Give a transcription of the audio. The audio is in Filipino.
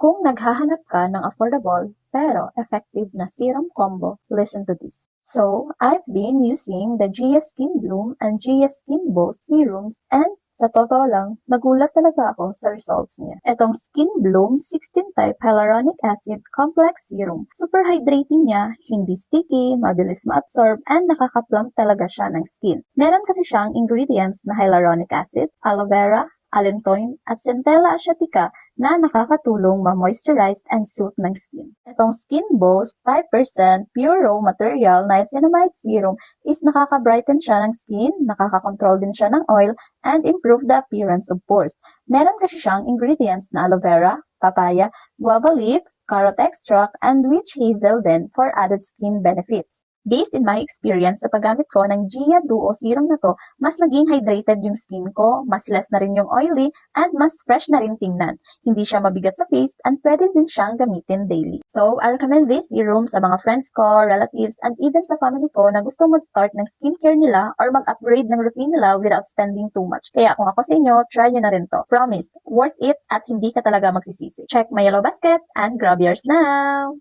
Kung naghahanap ka ng affordable pero effective na serum combo, listen to this. So, I've been using the Gia Skin Bloom and Gia Skin Boost serums and sa totoo lang, nagulat talaga ako sa results niya. Etong Skin Bloom 16-type hyaluronic acid complex serum. Super hydrating niya, hindi sticky, mabilis ma-absorb, and nakaka-plump talaga siya ng skin. Meron kasi siyang ingredients na hyaluronic acid, aloe vera, allantoin, at centella asiatica na nakakatulong ma-moisturize and soothe ng skin. Itong Skin Boost 5% pure raw material niacinamide serum is nakaka-brighten siya ng skin, nakaka-control din siya ng oil, and improve the appearance of pores. Meron kasi siyang ingredients na aloe vera, papaya, guava leaf, carrot extract, and witch hazel din for added skin benefits. Based in my experience sa paggamit ko ng Gia Duo Serum na to, mas naging hydrated yung skin ko, mas less na rin yung oily, and mas fresh na rin tingnan. Hindi siya mabigat sa face, and pwede din siyang gamitin daily. So, I recommend this serum sa mga friends ko, relatives, and even sa family ko na gusto mag-start ng skincare nila or mag-upgrade ng routine nila without spending too much. Kaya kung ako sa inyo, try nyo na rin to. Promise, worth it at hindi ka talaga magsisisi. Check my yellow basket and grab yours now!